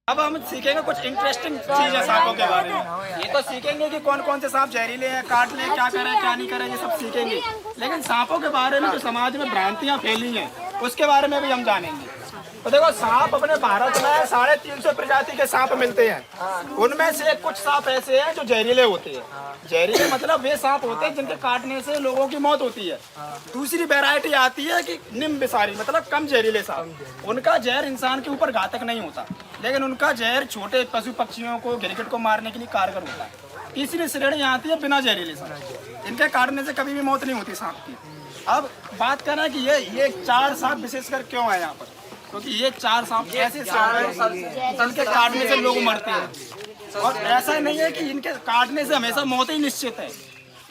अब हम सीखेंगे कुछ इंटरेस्टिंग चीजें सांपों के बारे में। ये तो सीखेंगे कि कौन कौन से सांप जहरीले हैं, काट ले, क्या करें क्या नहीं करें, ये सब सीखेंगे। लेकिन सांपों के बारे में जो समाज में भ्रांतियां फैली हैं उसके बारे में भी हम जानेंगे। तो देखो, सांप अपने भारत में 350 प्रजाति के सांप मिलते हैं। उनमें से कुछ सांप ऐसे हैं जो जहरीले होते हैं। जहरीले मतलब वे सांप होते हैं जिनके काटने से लोगों की मौत होती है। दूसरी वैरायटी आती है कि निम्न विषारी, मतलब कम जहरीले सांप। उनका जहर इंसान के ऊपर घातक नहीं होता, लेकिन उनका जहर छोटे पशु पक्षियों को, गिरगिट को मारने के लिए कारगर होता है। तीसरी श्रेणी आती है बिना जहरीले सांप। इनके काटने से कभी भी मौत नहीं होती सांप की। अब बात करना है कि ये 4 सांप विशेषकर क्यों है यहाँ पर, क्योंकि ये 4 सांप ऐसे सांप हैं जिनके काटने से लोग मरते हैं। और ऐसा नहीं है कि इनके काटने से हमेशा मौत ही निश्चित है।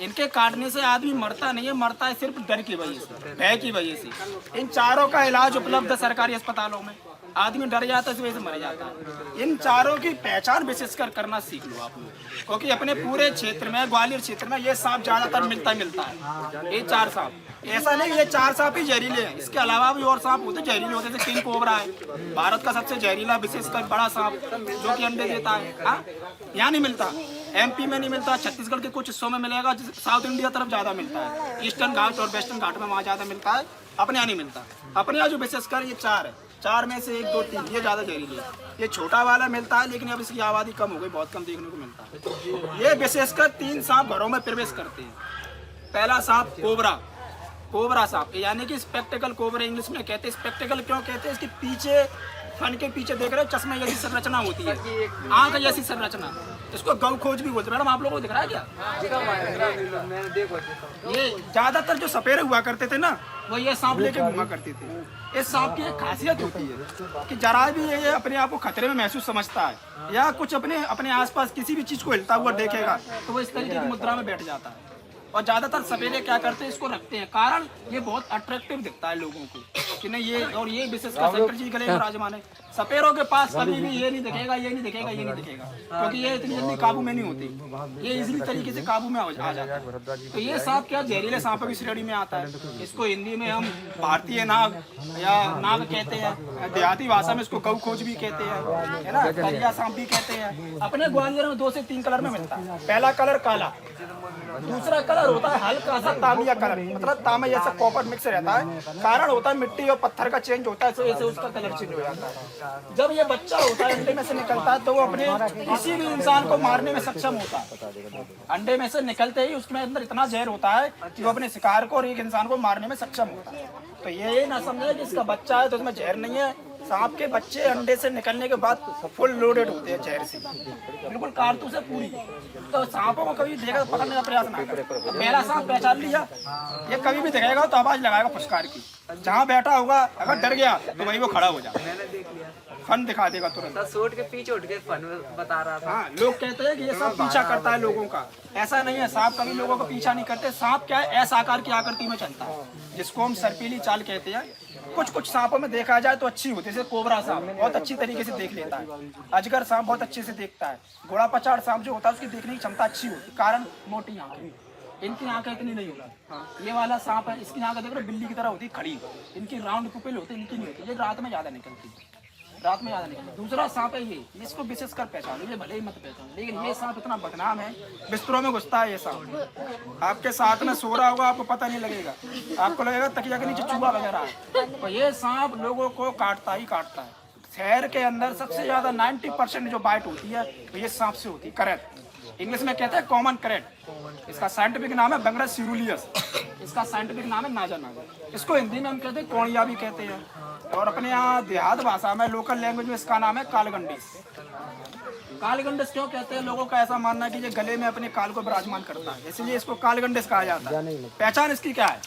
इनके काटने से आदमी मरता नहीं है, मरता है सिर्फ डर की वजह से, भय की वजह से। इन चारों का इलाज उपलब्ध है सरकारी अस्पतालों में। आदमी डर जाता है, इस वजह से मर जाता है। इन चारों की पहचान विशेषकर करना सीख लो आप लोग, क्योंकि अपने पूरे क्षेत्र में, ग्वालियर क्षेत्र में ये सांप ज्यादातर मिलता है। ये 4 सांप, ऐसा नहीं ये 4 सांप ही जहरीले हैं, इसके अलावा भी और सांप होते जहरीले होते, जैसे किंग कोबरा है भारत का सबसे जहरीला विशेषकर बड़ा सांप जो कि अंडे देता है। यहाँ नहीं मिलता, MP में नहीं मिलता, छत्तीसगढ़ के कुछ हिस्सों में मिलेगा, साउथ इंडिया तरफ ज्यादा मिलता है। ईस्टर्न घाट और वेस्टर्न घाट में वहाँ ज्यादा मिलता है, अपने यहाँ नहीं मिलता। अपने यहाँ जो विशेषकर ये 4 है, 4 में से 1, 2, 3 ये ज्यादा जहरीले है। ये छोटा वाला मिलता है, लेकिन अब इसकी आबादी कम हो गई, बहुत कम देखने को मिलता है। ये विशेषकर 3 सांप घरों में प्रवेश करते हैं। पहला सांप कोबरा सांप, यानी कि स्पेक्टिकल कोबरा इंग्लिश में कहते हैं। स्पेक्टिकल क्यों कहते हैं, इसके पीछे, फन के पीछे देख रहे हो, चश्मे जैसी संरचना होती है, आंख जैसी संरचना। इसको गौ खोज भी बोलते हैं। मैडम आप लोगों को दिख रहा है क्या? ये ज्यादातर जो सपेरे हुआ करते थे ना, वो ये सांप लेके घूमा करते थे। इस सांप की एक खासियत होती है कि जरा भी ये अपने आप को खतरे में महसूस समझता है या कुछ अपने आसपास किसी भी चीज को हिलता हुआ देखेगा तो वो इस तरीके की मुद्रा में बैठ जाता है। और ज्यादातर सपेरे क्या करते हैं, इसको रखते हैं, कारण ये बहुत अट्रैक्टिव दिखता है लोगों को कि नहीं ये। और ये विशेषकर शंकर जी गले में विराजमान है। सपेरों के पास कभी भी ये नहीं दिखेगा, ये नहीं दिखेगा, ये नहीं दिखेगा, क्योंकि ये इतनी जल्दी काबू में नहीं होती, ये इजीली तरीके से काबू में आ जाता है। तो ये सांप क्या जहरीले सांपों की श्रेणी में आता है। इसको हिंदी में हम भारतीय नाग या नाग कहते हैं, देहाती भाषा में इसको गौ खोज भी कहते हैं, है ना, करिया सांप भी कहते हैं। अपने ग्वालियर में 2 से 3 कलर में मिलता है। पहला कलर काला, दूसरा कलर होता है हल्का सा तांबिया कलर, मतलब तांबा जैसा कॉपर मिक्स रहता है। कारण होता है मिट्टी और पत्थर का चेंज होता है, तो ऐसे उसका कलर चेंज हो जाता है। जब ये बच्चा होता है, अंडे में से निकलता है, तो वो अपने किसी भी इंसान को मारने में सक्षम होता है। अंडे में से निकलते ही उसमें अंदर इतना जहर होता है कि वो अपने शिकार को और एक इंसान को मारने में सक्षम होता है। तो ये ना समझे कि इसका बच्चा है तो उसमें जहर नहीं है। सांप के बच्चे अंडे से निकलने के बाद फुल लोडेड होते हैं जहर से, बिल्कुल कारतूस है पूरी। तो सांपों को कभी देखा पकड़ने का प्रयास ना करें। पहला सांप पहचान लिया, ये कभी भी दिखेगा तो आवाज लगाएगा फुसकार की। जहाँ बैठा होगा अगर डर गया तो वहीं वो खड़ा हो जाएगा, फन दिखा देगा तुरंत। सोट के पीछे उठ के फन बता रहा था। हाँ, लोग कहते हैं कि ये सांप पीछा करता है लोगों का। ऐसा नहीं है, सांप कभी लोगों को पीछा नहीं करते। सांप क्या है, ऐसा आकार की आकृति में चलता है, जिसको हम सर्पीली चाल कहते हैं। कुछ सांपों में देखा जाए तो अच्छी होती है, जैसे कोबरा सांप बहुत अच्छी तरीके से देख लेता है। अजगर सांप बहुत अच्छे से देखता है। घोड़ा पचाड़ सांप जो होता है उसकी देखने की क्षमता अच्छी होती है, कारण मोटी आंखें। इनकी आंखें इतनी नहीं होती। ये वाला सांप है, इसकी आंखें देख रहे बिल्ली की तरह होती खड़ी, इनकी राउंड पुपिल होती, इनकी नहीं होती। ये रात में ज्यादा निकलती, रात में ज्यादा निकलती। दूसरा सांप है ये, इसको विशेषकर पहचानो, ये भले ही मत पहचानो, लेकिन ये सांप इतना बदनाम है, बिस्तरों में घुसता है ये सांप। आपके साथ में सो रहा होगा, आपको पता नहीं लगेगा, आपको लगेगा तकिया के नीचे चूहा वगैरह है। तो ये सांप लोगों को काटता ही काटता है। शहर के अंदर सबसे ज्यादा 90% जो बाइट होती है तो ये सांप से होती है। करेट इंग्लिश में कहते हैं कॉमन करेट। इसका साइंटिफिक नाम है बंगरा सिरुलियस, इसका साइंटिफिक नाम है नाजा नागा। इसको हिंदी में हम कहते हैं कौड़िया भी कहते हैं, और अपने यहाँ देहात भाषा में, लोकल लैंग्वेज में इसका नाम है कालगंडिस। कालगंडिस क्यों कहते हैं, लोगों का ऐसा मानना है कि ये गले में अपने काल को विराजमान करता है, इसलिए इसको कालगंडिस कहा जाता है। पहचान इसकी क्या है,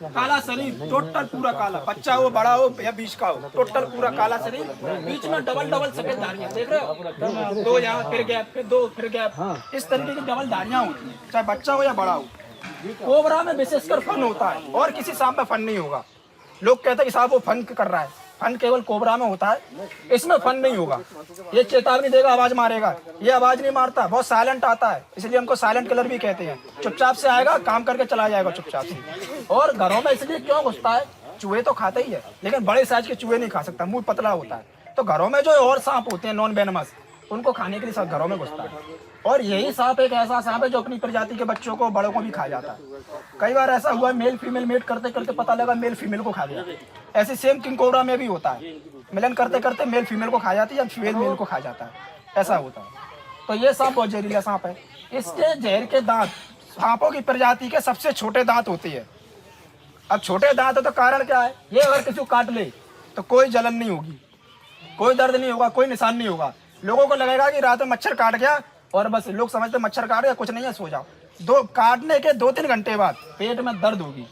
काला शरीर, टोटल पूरा काला, बच्चा हो बड़ा हो या बीच का हो, टोटल पूरा काला शरीर, बीच में डबल सफेद धारियां देख रहे हो, 2 यहाँ फिर गैप, फिर 2 फिर गैप, इस तरीके की डबल धारियां होती हैं, चाहे बच्चा हो या बड़ा हो। कोबरा में विशेषकर फन होता है और किसी सांप में फन नहीं होगा। लोग कहते हैं कि साहब वो फन कर रहा है, फन केवल कोबरा में होता है, इसमें फन नहीं होगा। ये चेतावनी देगा, आवाज मारेगा, ये आवाज नहीं मारता, बहुत साइलेंट आता है, इसलिए हमको साइलेंट किलर भी कहते हैं। चुपचाप से आएगा, काम करके चला जाएगा चुपचाप से। और घरों में इसलिए क्यों घुसता है, चूहे तो खाता ही है, लेकिन बड़े साइज के चूहे नहीं खा सकता, मुंह पतला होता है। तो घरों में जो और सांप होते हैं नॉन वेनमस, उनको खाने के लिए सब घरों में घुसता है। और यही सांप एक ऐसा सांप है जो अपनी प्रजाति के बच्चों को, बड़ों को भी खा जाता है। कई बार ऐसा हुआ मेल फीमेल मेट करते करते पता लगा मेल फीमेल को खा गया। ऐसे सेम किंग कोबरा में भी होता है, मिलन करते करते मेल फीमेल को खा जाती है या फीमेल मेल को खा जाता है, ऐसा होता है। तो ये सांप बहुत जहरीला सांप है। इसके जहर के दांत सांपों की प्रजाति के सबसे छोटे दांत होते हैं। अब छोटे दांत है तो कारण क्या है, ये अगर किसी को काट ले तो कोई जलन नहीं होगी, कोई दर्द नहीं होगा, कोई निशान नहीं होगा। लोगों को लगेगा कि रात में मच्छर काट गया और बस लोग समझते मच्छर काट गया, कुछ नहीं है, सो जाओ। काटने के 2-3 घंटे बाद पेट में दर्द होगी,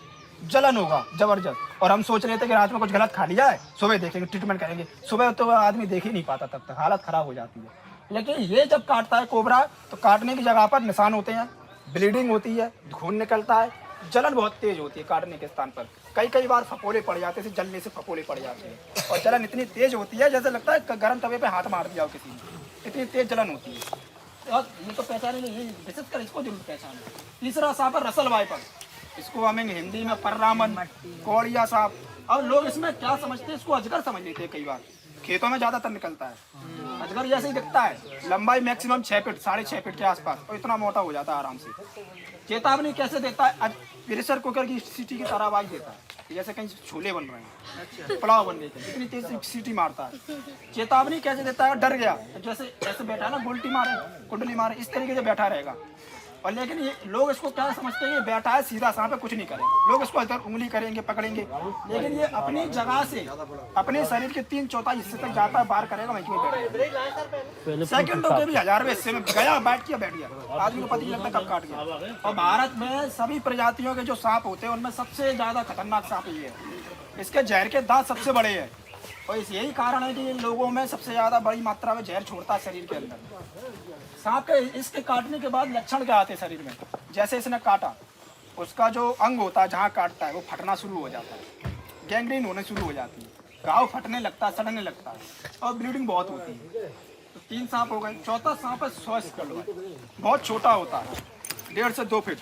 जलन होगा जबरदस्त। और हम सोच रहे थे कि रात में कुछ गलत खा लिया है, सुबह देखेंगे, ट्रीटमेंट करेंगे। सुबह तो आदमी देख ही नहीं पाता, तब तक हालत खराब हो जाती है। लेकिन ये जब काटता है कोबरा तो काटने की जगह पर निशान होते हैं, ब्लीडिंग होती है, खून निकलता है, जलन बहुत तेज होती है काटने के स्थान पर। कई बार फपोले पड़ जाते हैं, जलने से फपोले पड़ जाते हैं। और जलन इतनी तेज होती है जैसे लगता है गर्म तवे पे हाथ मार दिया हो किसी ने, इतनी तेज जलन होती है। और ये तो पहचाने नहीं, विशेष कर इसको जरूर पहचाने। तीसरा सांप है रसल वाइपर, इसको हम हिंदी में पर्रामन, कौड़िया सांप। और लोग इसमें क्या समझते हैं, इसको अजगर समझ लेते हैं। कई बार खेतों में ज्यादातर निकलता है, अजगर जैसे ही दिखता है, लंबाई मैक्सिमम 6 फीट 6.5 फीट के आसपास, और इतना मोटा हो जाता है आराम से। चेतावनी कैसे देता है, प्रेशर कुकर की सीटी की तरह आवाज देता है, जैसे कहीं छोले बन रहे हैं, पुलाव बन रहे थे, इतनी तेज सीटी मारता है। चेतावनी कैसे देता है, डर गया तो जैसे ऐसे बैठा है ना, गुलटी मारे, कुंडली मारे, इस तरीके से बैठा रहेगा। और लेकिन ये लोग इसको क्या समझते हैं, ये बैठा है सीधा सांप है, कुछ नहीं करेगा। लोग इसको इधर उंगली करेंगे, पकड़ेंगे, लेकिन ये अपनी जगह से अपने शरीर के 3/4 हिस्से तक जाता है, बाहर करेगा, वहीं बैठेगा। सेकंडों के भी 1000वें हिस्से में गया, बैठ गया, आदमी को पता नहीं लगता कब काट गया। और भारत में सभी प्रजातियों के जो सांप होते हैं उनमें सबसे ज्यादा खतरनाक सांप ये है। इसके जहर के दांत सबसे बड़े हैं, और यही कारण है कि ये लोगों में सबसे ज्यादा बड़ी मात्रा में जहर छोड़ता है शरीर के अंदर। सांप के इसके काटने के बाद लक्षण क्या आते हैं शरीर में, जैसे इसने काटा, उसका जो अंग होता है जहाँ काटता है वो फटना शुरू हो जाता है, गैंग्रीन होने शुरू हो जाती है, घाव फटने लगता है, सड़ने लगता है, और ब्लीडिंग बहुत होती है। तो 3 सांप हो गए। चौथा सांप है सोस्कल, बहुत छोटा होता है, 1.5 से 2 फीट।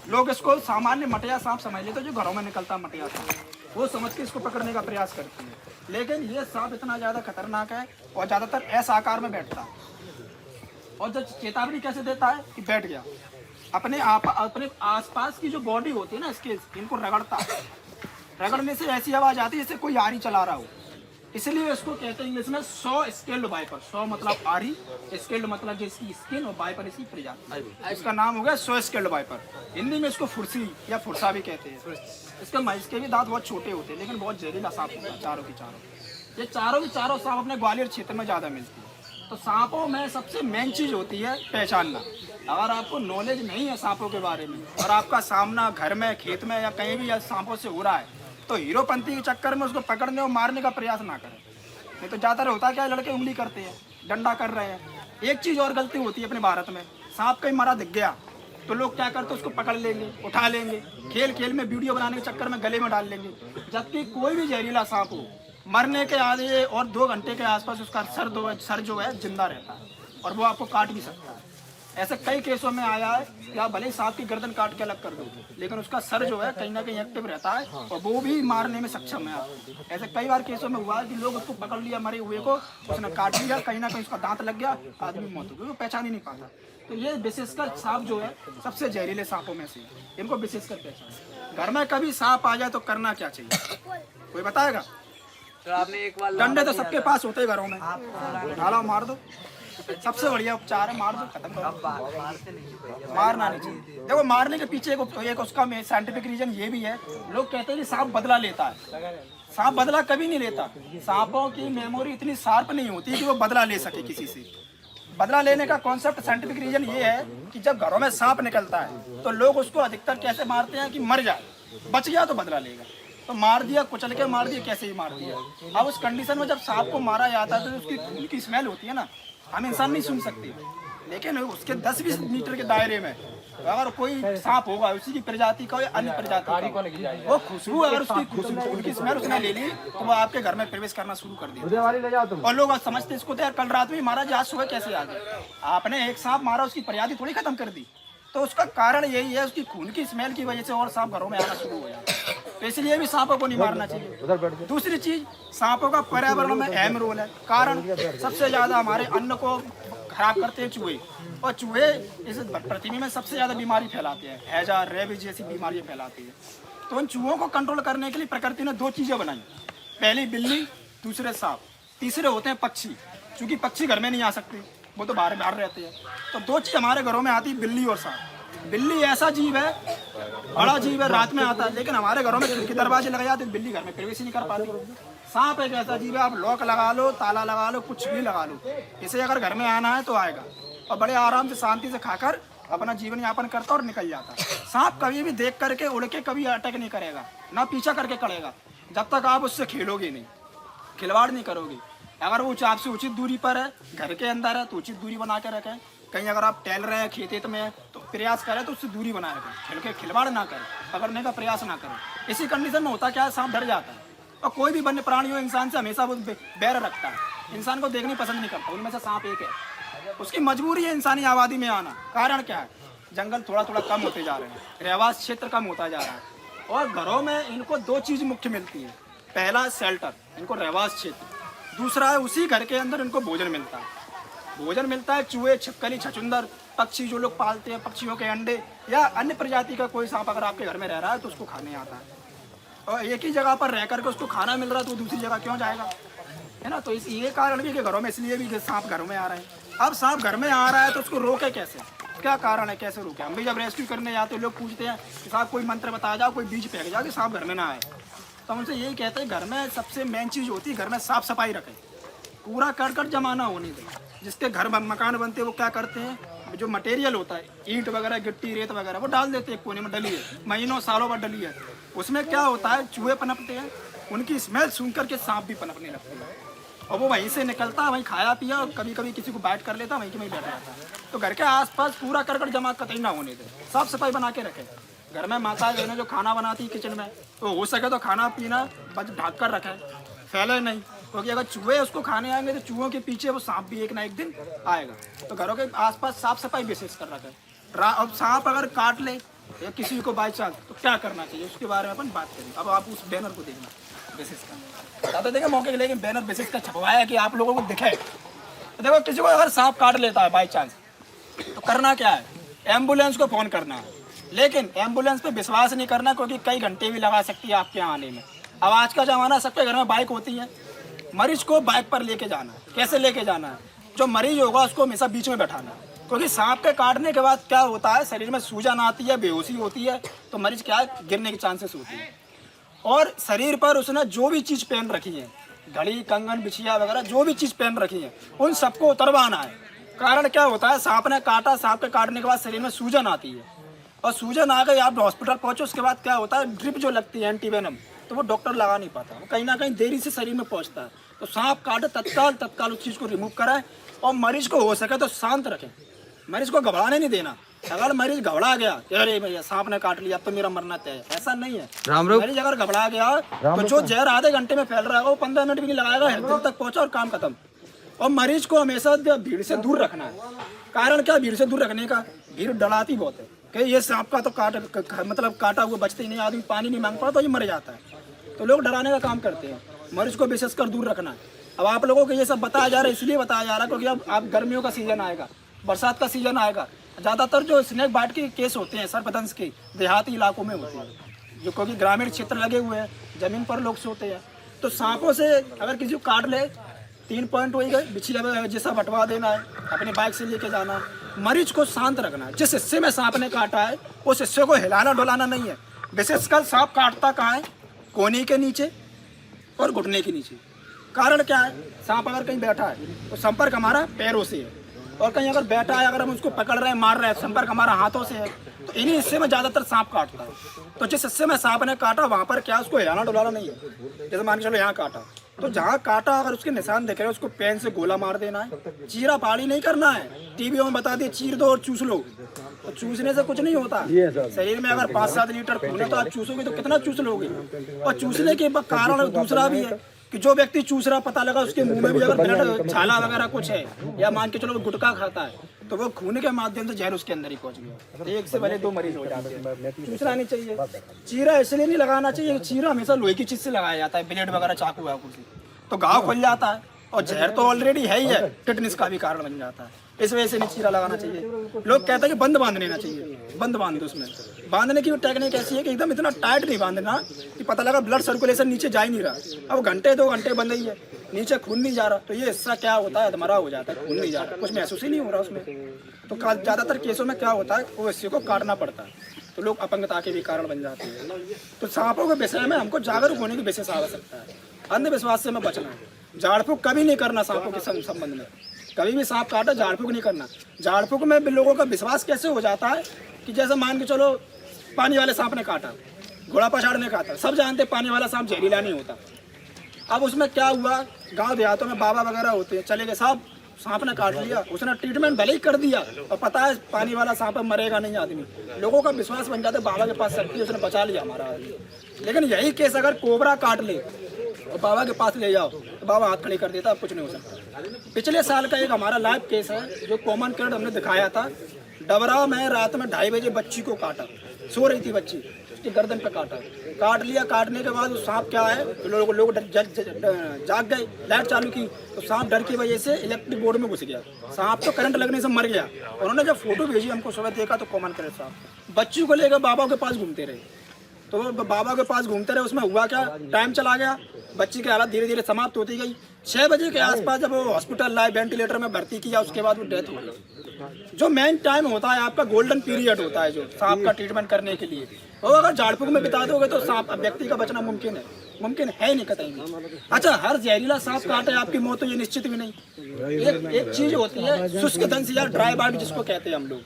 लोग इसको सामान्य मटिया सांप समझ लेते, जो घरों में निकलता है मटिया सांप, वो समझ के इसको पकड़ने का प्रयास करते हैं। लेकिन ये सांप इतना ज्यादा खतरनाक है और ज्यादातर ऐसा आकार में बैठता है। और जब चेतावनी कैसे देता है कि बैठ गया, अपने आसपास की जो बॉडी होती है ना इसके, इनको रगड़ता है, रगड़ने से ऐसी आवाज आती है जैसे कोई आरी चला रहा हो। इसलिए इसको कहते हैं इंग्लिश में 100 स्केल्ड वाइपर। 100 मतलब आरी, स्केल्ड मतलब जिसकी स्किन, और वाइपर इसकी प्रजाति। इसका नाम हो गया 100 स्केल्ड वाइपर। हिंदी में इसको फुर्सी या फुरसा भी कहते हैं। इसके भी दांत बहुत छोटे होते हैं, लेकिन बहुत जहरीला सांप होता है। चारों के चारों, ये चारों के चारों सांप अपने ग्वालियर क्षेत्र में ज्यादा मिलती है। तो सांपों में सबसे मेन चीज होती है पहचानना। अगर आपको नॉलेज नहीं है सांपों के बारे में, और आपका सामना घर में, खेत में या कहीं भी सांपों से हो रहा है, तो हीरोपंती के चक्कर में उसको पकड़ने और मारने का प्रयास ना करें। नहीं तो ज़्यादातर होता क्या है, लड़के उंगली करते हैं, डंडा कर रहे हैं। एक चीज़ और गलती होती है अपने भारत में, सांप कहीं मरा दिख गया तो लोग क्या करते हैं, उसको पकड़ लेंगे, उठा लेंगे, खेल खेल में वीडियो बनाने के चक्कर में गले में डाल लेंगे। जबकि कोई भी जहरीला सांप हो, मरने के आधे और 2 घंटे के आसपास उसका सर जो है जिंदा रहता है, और वो आपको काट भी सकता है। ऐसे कई केसों में आया है कि आप भले ही सांप की गर्दन काट के अलग कर दो, लेकिन उसका सर जो है कहीं ना कहीं एक्टिव रहता है, और वो भी मारने में सक्षम है आप। ऐसे कई बार केसों में हुआ है कि लोग उसको पकड़ लिया मरे हुए को, उसने काट लिया, कहीं ना कहीं उसका दांत लग गया, आदमी मौत हो गई, वो पहचान ही नहीं पाता। तो ये विशेषकर सांप जो है सबसे जहरीले सांपों में से, इनको विशेषकर पहचान। घर में कभी सांप आ जाए तो करना क्या चाहिए, कोई बताएगा? तो आपने एक बार डंडे तो सबके पास होते हैं घरों में, ढाला मार दो, सबसे बढ़िया उपचार है, मार दो, खत्म करो। मारना नहीं चाहिए। देखो मारने के पीछे एक उसका साइंटिफिक रीजन ये भी है, लोग कहते हैं कि सांप बदला लेता है। सांप बदला कभी नहीं लेता। सांपों की मेमोरी इतनी शार्प नहीं होती कि वो बदला ले सके किसी से। बदला लेने का कॉन्सेप्ट, साइंटिफिक रीजन ये है कि जब घरों में सांप निकलता है तो लोग उसको अधिकतर कैसे मारते हैं कि मर जाए, बच गया तो बदला लेगा, तो मार दिया, कुचल के मार दिया, कैसे ही मार दिया। अब उस कंडीशन में जब सांप को मारा जाता है तो उसकी खून की स्मेल होती है ना, हम इंसान नहीं सुन सकते, लेकिन उसके 10-20 मीटर के दायरे में अगर कोई सांप होगा उसी की प्रजाति का या अन्य प्रजाति का, वो खुशबू, अगर उसकी खुशबू, उनकी स्मेल उसने ले ली तो वो आपके घर में प्रवेश करना शुरू कर दिया। और लोग समझते इसको तो यार कल रात में मारा, आज सुबह कैसे आ गया। आपने एक सांप मारा, उसकी प्रजाति थोड़ी खत्म कर दी। तो उसका कारण यही है, उसकी खून की स्मेल की वजह से और सांप घरों में आना शुरू हो जाता है। तो इसलिए भी सांपों को नहीं मारना चाहिए। दूसरी चीज, सांपों का पर्यावरण में अहम रोल है। कारण सबसे ज्यादा हमारे अन्न को खराब करते हैं चूहे, और चूहे इस पृथ्वी में सबसे ज्यादा बीमारी फैलाते हैं, हैजा, रेबीज जैसी बीमारियां फैलाती है। तो उन चूहों को कंट्रोल करने के लिए प्रकृति ने 2 चीजें बनाई, पहली बिल्ली, दूसरे सांप, तीसरे होते हैं पक्षी। क्योंकि पक्षी घर में नहीं आ सकते, वो तो बाहर रहते हैं, तो 2 चीज हमारे घरों में आती है, बिल्ली और सांप। बिल्ली ऐसा जीव है, बड़ा जीव है, रात में आता है, लेकिन हमारे घरों में खिड़की दरवाजे लगे जाते, बिल्ली घर में प्रवेश ही नहीं कर पाती। सांप एक ऐसा जीव है, आप लॉक लगा लो, ताला लगा लो, कुछ भी लगा लो, इसे अगर घर में आना है तो आएगा, और बड़े आराम से शांति से खाकर अपना जीवन यापन करता और निकल जाता। सांप कभी भी देख करके उड़ के कभी अटैक नहीं करेगा, ना पीछा करके करेगा, जब तक आप उससे खेलोगे नहीं, खिलवाड़ नहीं करोगे। अगर वो आपसे उचित दूरी पर है, घर के अंदर है, तो उचित दूरी बना के रखें। कहीं अगर आप टहल रहे हैं खेत में तो प्रयास करें तो उससे दूरी बनाए रखें, खिलवाड़ ना करें, पकड़ने का प्रयास ना करें। इसी कंडीशन में होता क्या है, सांप डर जाता है, और कोई भी वन्य प्राणी हो इंसान से हमेशा वो बैर रखता है, इंसान को देखनी पसंद नहीं करता, उनमें से सांप एक है। उसकी मजबूरी है इंसानी आबादी में आना। कारण क्या है, जंगल थोड़ा थोड़ा कम होते जा रहे हैं, रहवास क्षेत्र कम होता जा रहा है, और घरों में इनको 2 चीज़ मुख्य मिलती है। पहला शेल्टर, इनको रहवास क्षेत्र, दूसरा है उसी घर के अंदर इनको भोजन मिलता है। भोजन मिलता है चूहे, छिपकली, छछूंदर, पक्षी जो लोग पालते हैं, पक्षियों के अंडे, या अन्य प्रजाति का कोई सांप अगर आपके घर में रह रहा है तो उसको खाने आता है, और एक ही जगह पर रह करके उसको खाना मिल रहा है तो दूसरी जगह क्यों जाएगा, है ना। तो ये कारण भी कि घरों में इसलिए भी सांप घरों में आ रहे हैं। अब सांप घर में आ रहा है तो उसको रोके कैसे, क्या कारण है, कैसे रोके। हम भी जब रेस्क्यू करने जाते हैं लोग पूछते हैं कि साहब कोई मंत्र बता जाओ, कोई बीज फेंक जाओ कि सांप घर में ना आए, तो हम उनसे यही कहते हैं घर में सबसे मेन चीज़ होती है घर में साफ सफाई रखें, पूरा करकट जमा ना होने दें। जिसके घर मकान बनते हैं वो क्या करते हैं, जो मटेरियल होता है ईंट वगैरह, गिट्टी, रेत वगैरह, वो डाल देते हैं, कोने में डली है, महीनों सालों बाद डली है। उसमें क्या होता है, चूहे पनपते हैं, उनकी स्मेल सुन करके सांप भी पनपने लगते हैं, और वो वहीं से निकलता है, वहीं खाया पिया, और कभी कभी किसी को बाइट कर लेता, वहीं के वहीं बैठ जाता है। तो घर के आसपास पूरा करकट जमा कतई ना होने दें, साफ सफाई बना के रखें। घर में माता बहनें जो खाना बनाती है किचन में, तो हो सके तो खाना पीना बस ढक कर रखें, फैले नहीं, क्योंकि अगर चूहे उसको खाने आएंगे तो चूहों के पीछे वो सांप भी एक ना एक दिन आएगा। तो घरों के आसपास साफ सफाई विशेष कर रखें। अब सांप अगर काट ले या किसी को बाई चांस, तो क्या करना चाहिए उसके बारे में अपन बात करें। अब आप उस बैनर को देखना विशेष का, ज़्यादा देखें मौके के, लेकिन बैनर विशेष का छपवाया कि आप लोगों को दिखे। तो देखो किसी को अगर सांप काट लेता है बाई चांस, तो करना क्या है, एम्बुलेंस को फ़ोन करना है, लेकिन एम्बुलेंस पे विश्वास नहीं करना, क्योंकि कई घंटे भी लगा सकती है आपके यहाँ आने में। अब आज का ज़माना, सबके घर में बाइक होती है, मरीज को बाइक पर लेके जाना है। कैसे लेके जाना है, जो मरीज होगा उसको हमेशा बीच में बैठाना है, क्योंकि सांप के काटने के बाद क्या होता है, शरीर में सूजन आती है, बेहोशी होती है, तो मरीज क्या है, गिरने के चांसेस होती है। और शरीर पर उसने जो भी चीज़ पहन रखी है, घड़ी, कंगन, बिछिया वगैरह जो भी चीज़ पहन रखी है, उन सबको उतरवाना है। कारण क्या होता है, सांप ने काटा, सांप के काटने के बाद शरीर में सूजन आती है, और सूजन आ गई, आप हॉस्पिटल पहुँचो, उसके बाद क्या होता है, ड्रिप जो लगती है एंटीवेनम, तो वो डॉक्टर लगा नहीं पाता, वो कहीं ना कहीं देरी से शरीर में पहुंचता है। तो सांप काटे तत्काल उस चीज़ को रिमूव कराए, और मरीज को हो सके तो शांत रखें, मरीज को घबराने नहीं देना। अगर मरीज घबरा गया, अरे भैया सांप ने काट लिया अब तो मेरा मरना तय है, ऐसा नहीं है। मरीज अगर घबरा गया तो जो जहर आधे घंटे में फैल रहा है वो 15 मिनट भी नहीं लगाएगा, हेल्थ तक पहुंचा और काम खत्म। और मरीज को हमेशा भीड़ से दूर रखना है। कारण क्या, भीड़ से दूर रखने का, भीड़ डराती बहुत है कि ये सांप का तो काटा हुआ बचते ही नहीं, आदमी पानी नहीं मांग पड़ा तो ये मर जाता है, तो लोग डराने का काम करते हैं। मरीज को विशेषकर दूर रखना है। अब आप लोगों को ये सब बताया जा रहा है, इसलिए बताया जा रहा है क्योंकि अब आप गर्मियों का सीजन आएगा, बरसात का सीजन आएगा, ज़्यादातर जो स्नेक बाइट के केस होते हैं सर्पदंश के देहाती इलाकों में होते हैं, जो क्योंकि ग्रामीण क्षेत्र लगे हुए हैं, ज़मीन पर लोग सोते हैं। तो सांपों से अगर किसी को काट ले, 3 पॉइंट हो गए, बिछिया जैसा बंटवा देना है, अपनी बाइक से लेके जाना, मरीज को शांत रखना है। जिस हिस्से में सांप ने काटा है उस हिस्से को हिलाना डुलाना नहीं है। विशेषकर सांप काटता कहाँ है, कोहनी के नीचे और घुटने के नीचे। कारण क्या है, सांप अगर कहीं बैठा है तो संपर्क हमारा पैरों से है, और कहीं अगर बैठा है, अगर हम उसको पकड़ रहे हैं, मार रहे हैं, संपर्क हमारा हाथों से है। तो इन्हीं हिस्से में ज़्यादातर सांप काटता है। तो जिस हिस्से में सांप ने काटा वहाँ पर क्या, उसको हिलाना डुलाना नहीं है। जैसे मान के चलो यहाँ काटा, तो जहाँ काटा अगर उसके निशान दिख रहे हैं उसको पेन से गोला मार देना है, चीरा फाड़ी नहीं करना है। टीवी में बता दिए चीर दो और चूस लो, तो चूसने से कुछ नहीं होता। शरीर में अगर 5-7 लीटर खून है तो आप चूसोगे तो कितना चूस लोगे। और चूसने के कारण दूसरा भी है कि जो व्यक्ति चूस रहा, पता लगा उसके मुंह में भी अगर ब्लड छाला वगैरह कुछ है, या मान के चलो गुटखा खाता है, तो वो खून के माध्यम से जहर उसके अंदर ही पहुंच गया। एक से भले 2 मरीज हो जाते हैं। चूसना नहीं चाहिए। चीरा इसलिए नहीं लगाना चाहिए, चीरा हमेशा लोहे की चीज से लगाया जाता है, ब्लेड वगैरह, चाकू वाकू से, तो घाव खुल जाता है और जहर तो ऑलरेडी है ही है, टिटनिस का भी कारण बन जाता है। इस वजह से नहीं चीरा लगाना चाहिए। लोग कहते हैं कि बंद बांध लेना चाहिए, बंद बांध दो। उसमें बांधने की टेक्निक ऐसी है कि एकदम इतना टाइट नहीं बांधना कि पता लगा ब्लड सर्कुलेशन नीचे जा ही नहीं रहा। अब घंटे 2 घंटे बंद ही है, नीचे खून नहीं जा रहा, तो ये हिस्सा क्या होता है, अधमरा हो जाता है, खून नहीं जा रहा, कुछ महसूस ही नहीं हो रहा उसमें। तो ज़्यादातर केसों में क्या होता है, वो हिस्से को काटना पड़ता है, तो लोग अपंगता के भी कारण बन जाते हैं। तो सांपों के विषय में हमको जागरूक होने की विशेष आवश्यकता है। अंधविश्वास से हमें बचना है। झाड़ फूक कभी नहीं करना सांपों के संबंध में। कभी भी सांप काटा झाड़ फूक नहीं करना। झाड़ फूक में भी लोगों का विश्वास कैसे हो जाता है कि जैसे मान के चलो पानी वाले सांप ने काटा, घोड़ा पछाड़ ने काटा, सब जानते पानी वाला सांप जहरीला नहीं होता। अब उसमें क्या हुआ, गांव देहातों में बाबा वगैरह होते हैं, चले गए साहब, सांप ने काट लिया, उसने ट्रीटमेंट भले ही कर दिया और पता है पानी वाला सांप मरेगा नहीं आदमी, लोगों का विश्वास बन जाता है बाबा के पास शक्ति, उसने बचा लिया हमारा आदमी। लेकिन यही केस अगर कोबरा काट ले और बाबा के पास ले जाओ तो बाबा हाथ खड़े कर देता, अब कुछ नहीं हो सकता। पिछले साल का एक हमारा लाइव केस है जो कॉमन कर्ड हमने दिखाया था। डबरा में रात में 2:30 बजे बच्ची को काटा, सो रही थी बच्ची, उसकी गर्दन पे काटा, काट लिया। काटने के बाद सांप क्या है, तो लोग जाग गए, लाइट चालू की तो सांप डर की वजह से इलेक्ट्रिक बोर्ड में घुस गया। सांप तो करंट लगने से मर गया। उन्होंने जब फोटो भेजी हमको, सुबह देखा तो कॉमन कर्ड सांप। बच्ची को लेकर बाबा के पास घूमते रहे, तो वो बाबा के पास घूमते रहे। उसमें हुआ क्या, टाइम चला गया, बच्ची की हालत धीरे धीरे समाप्त होती गई। 6 बजे के आसपास जब वो हॉस्पिटल लाए, वेंटिलेटर में भर्ती किया, उसके बाद वो डेथ हो गई। जो मेन टाइम होता है आपका, गोल्डन पीरियड होता है जो सांप का ट्रीटमेंट करने के लिए, वो अगर झाड़ फूक में बिता दोगे तो सांप व्यक्ति का बचना मुमकिन है नहीं, कतई नहीं। अच्छा, हर जहरीला सांप काटे आपकी मौत तो ये निश्चित भी नहीं। एक चीज होती है शुष्क दंश या ड्राई बॉडी जिसको कहते हैं हम लोग।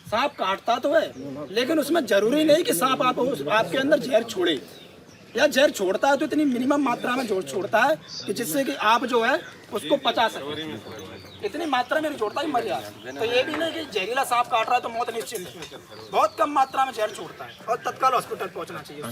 सांप काटता तो है, लेकिन उसमें जरूरी नहीं कि सांप आपके अंदर जहर छोड़े, या जहर छोड़ता है तो इतनी मिनिमम मात्रा में जोर छोड़ता है कि जिससे कि आप जो है उसको पचा सके। इतनी मात्रा में नहीं छोड़ता ही मर जाए। तो ये भी नहीं कि जहरीला सांप काट रहा है तो मौत निश्चित है, बहुत कम मात्रा में जहर छोड़ता है और तत्काल हॉस्पिटल पहुंचना चाहिए।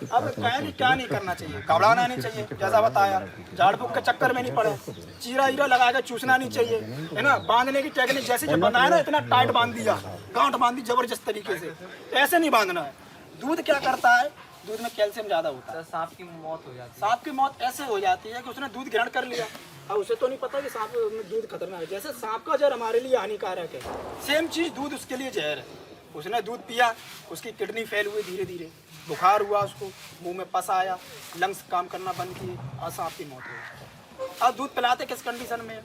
अब कहीं क्या नहीं करना चाहिए, घबराना नहीं चाहिए, जैसा बताया, झाड़ फूक के चक्कर में नहीं पड़े, चीरा ईरा लगा के चूसना नहीं चाहिए, है ना। बांधने की टेक्निक जैसे जब बनाया ना, इतना टाइट बांध दिया, गांठ बांध दी जबरदस्त तरीके से, ऐसे नहीं बांधना है। दूध क्या करता है, दूध में कैल्शियम ज्यादा होता है, सांप की मौत हो जाती है। सांप की मौत ऐसे हो जाती है कि उसने दूध ग्रहण कर लिया, अब उसे तो नहीं पता कि सांप में दूध खतरनाक है। जैसे सांप का जहर हमारे लिए हानिकारक है, सेम चीज दूध उसके लिए जहर है। उसने दूध पिया, उसकी किडनी फेल हुई, धीरे धीरे बुखार हुआ, उसको मुंह में पस आया, लंग्स काम करना बंद किए और सांप की मौत हो गई। अब दूध पिलाते किस कंडीशन में,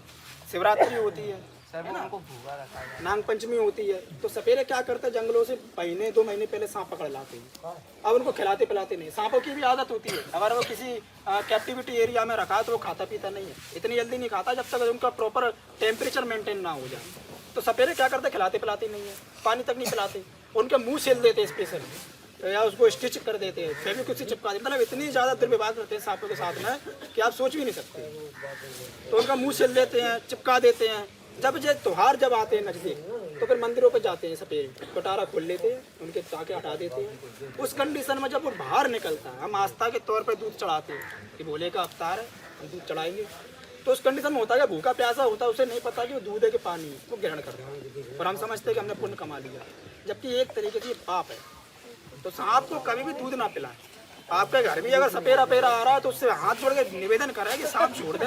शिवरात्रि होती है, उनको भूखा रखा है, नाग पंचमी होती है, तो सपेरे क्या करते हैं, जंगलों से महीने 2 महीने पहले सांप पकड़ लाते हैं। अब उनको खिलाते पिलाते नहीं। सांपों की भी आदत होती है, अगर वो किसी कैप्टिविटी एरिया में रखा तो वो खाता पीता नहीं है, इतनी जल्दी नहीं खाता जब तक उनका प्रॉपर टेम्परेचर मेंटेन ना हो जाए। तो सपेरे क्या करते, खिलाते पिलाते नहीं है, पानी तक नहीं पिलाते, उनके मुँह सेल देते स्पेशल, या उसको स्टिच कर देते हैं, फिर भी कुछ चिपका देते, मतलब इतनी ज़्यादा दुर्व्यवहार करते हैं सांपों के साथ में कि आप सोच भी नहीं सकते। तो उनका मुँह सेल देते हैं, चिपका देते हैं। जब त्योहार जब आते हैं नजदीक, तो फिर मंदिरों पर जाते हैं, सपेरे कटारा खोल लेते हैं, उनके टाके हटा देते हैं। उस कंडीशन में जब वो बाहर निकलता है, हम आस्था के तौर पर दूध चढ़ाते हैं कि भोले का अवतार है, हम दूध चढ़ाएंगे। तो उस कंडीशन में होता है कि भूखा प्यासा होता है, उसे नहीं पता कि वो दूध है कि पानी है, वो ग्रहण करता है और हम समझते हैं कि हमने पुण्य कमा लिया, जबकि एक तरीके से पाप है। तो सांप को कभी भी दूध ना पिलाएं। आपके घर में अगर सपेरा पेरा आ रहा है तो उससे हाथ जोड़ के निवेदन करें कि सांप छोड़ दें।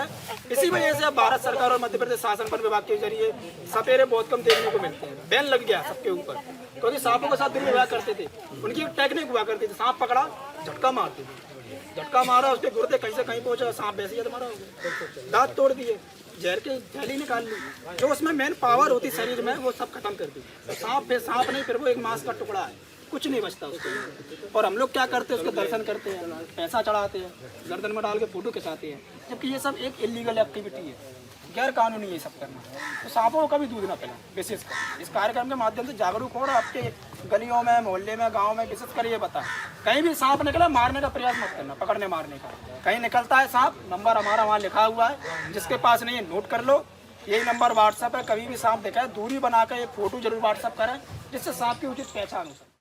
इसी वजह से अब भारत सरकार और मध्य प्रदेश शासन वन विभाग के जरिए सपेरे बहुत कम देखने को मिलते हैं, बैन लग गया सबके ऊपर, क्योंकि सांपों के साथ दुर्व्यवहार करते थे। उनकी टेक्निक हुआ करती थी, सांप पकड़ा झटका मारते थे, झटका मारा, उसके गुर्दे कहीं से कहीं पहुंचा, सांप वैसे ही मारा हो गया, दांत तोड़ दिए, जहर की थैली निकाल ली, जो उसमें मेन पावर होती शरीर में वो सब खत्म कर दी। तो सांप फिर सांप नहीं, फिर वो एक मांस का टुकड़ा है, कुछ नहीं बचता उसको। और हम लोग क्या करते हैं, उसके दर्शन करते हैं, पैसा चढ़ाते हैं, गर्दन में डाल के फोटो खिंचाते हैं, जबकि ये सब एक इलीगल एक्टिविटी है, गैर कानूनी ये सब करना। तो सांपों को कभी दूध ना पिलाएं। विशेषकर इस कार्यक्रम के माध्यम से जागरूक हो, और आपके गलियों में, मोहल्ले में, गाँव में विशेषकर ये बताएं, कहीं भी सांप निकला मारने का प्रयास मत करना, पकड़ने मारने का। कहीं निकलता है सांप, नंबर हमारा वहाँ लिखा हुआ है, जिसके पास नहीं है नोट कर लो, यही नंबर व्हाट्सएप है। कभी भी सांप दिखाए दूरी बना कर एक फोटो जरूर व्हाट्सएप करें, जिससे सांप की उचित पहचान हो सके।